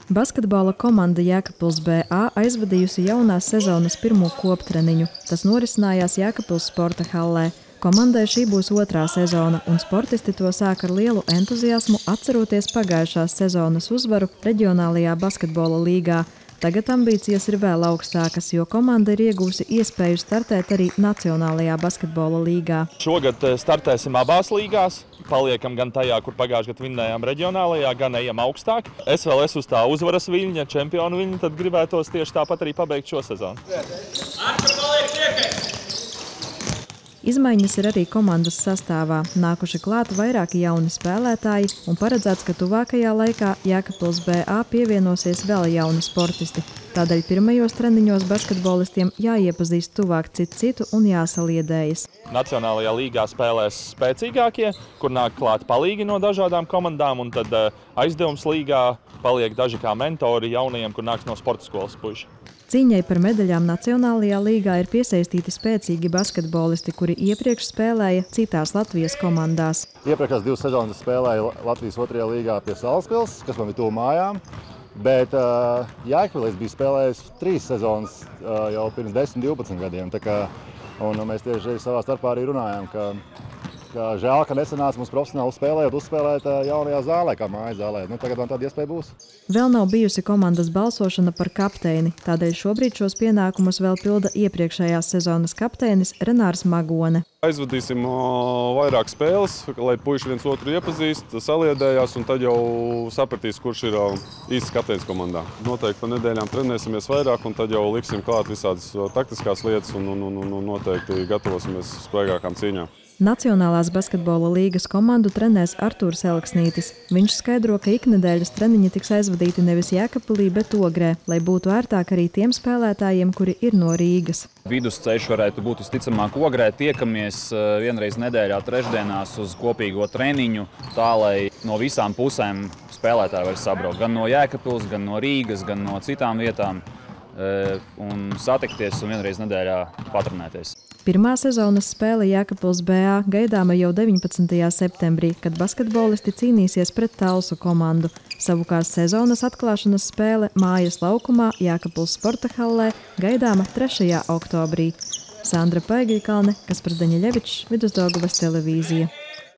Basketbola komanda Jēkabpils BA aizvadījusi jaunās sezonas pirmo koptreniņu. Tas norisinājās Jēkabpils sporta hallē. Komandai šī būs otrā sezona, un sportisti to sāk ar lielu entuziasmu, atceroties pagājušās sezonas uzvaru reģionālajā basketbola līgā. Tagad ambīcijas ir vēl augstākas, jo komanda ir iegūsi iespēju startēt arī Nacionālajā basketbola līgā. Šogad startēsim abās līgās. Paliekam gan tajā, kur pagājušajā gadā vinnējām reģionālajā, gan ejam augstāk. Es vēl esmu uz tā uzvaras viļņa, čempionu viļņa, tad gribētos tieši tāpat arī pabeigt šo sezonu. Izmaiņas ir arī komandas sastāvā. Nākuši klāt vairāki jauni spēlētāji un paredzēts, ka tuvākajā laikā Jēkabpils BA pievienosies vēl jauni sportisti. Tādēļ pirmajos treniņos basketbolistiem jāiepazīst tuvāk citu un jāsaliedējas. Nacionālajā līgā spēlēs spēcīgākie, kur nāk klāt palīgi no dažādām komandām, un tad aizdevums līgā paliek daži kā mentori jaunajiem, kur nāks no sporta skolas puiši. Cīņai par medaļām Nacionālajā līgā ir piesaistīti spēcīgi basketbolisti, kuri iepriekš spēlēja citās Latvijas komandās. Iepriekšās 2 sezonas spēlēju Latvijas 2. līgā pie Salaspils, kas man bija tuvu mājām. Bet Jēkabpilī bija spēlējis 3 sezonas jau pirms 10-12 gadiem. Un mēs tieši savā starpā arī runājām, ka žēl, ka nesanāca mums profesionāli spēlējot, uzspēlēt jaunajā zālē, kā mājas zālē. Tagad man tāda iespēja būs. Vēl nav bijusi komandas balsošana par kapteini, tādēļ šobrīd šos pienākumus vēl pilda iepriekšējās sezonas kapteinis Renārs Magone. Aizvadīsim vairāk spēles, lai puiši viens otru iepazīst, saliedējās un tad jau sapratīs, kurš ir īsts kapteinis komandā. Noteikti pa nedēļām trenēsimies vairāk un tad jau liksim klāt visādas taktiskās lietas un noteikti gatavosimies spraigākām cīņām. Nacionālās basketbola līgas komandu trenēs Artūrs Elksnītis. Viņš skaidro, ka iknedēļas treniņi tiks aizvadīti nevis Jēkabpilī, bet Ogrē, lai būtu ērtāk arī tiem spēlētājiem, kuri ir no Rīgas. Vidusceļš varētu būt visticamāk Ogrē. Tiekamies vienreiz nedēļā trešdienās uz kopīgo treniņu, tā lai no visām pusēm spēlētāji var sabraukt. Gan no Jēkabpils, gan no Rīgas, gan no citām vietām. Un satikties un vienreiz nedēļā patrenēties. Pirmā sezonas spēle Jēkabpils BA gaidāma jau 19. septembrī, kad basketbolisti cīnīsies pret Talsu komandu. Savukārt sezonas atklāšanas spēle mājas laukumā Jēkabpils sporta hallē gaidāma 3. oktobrī. Sandra Paigļkalne, Kaspars Daņeļevičs, Vidusdaugavas televīzija.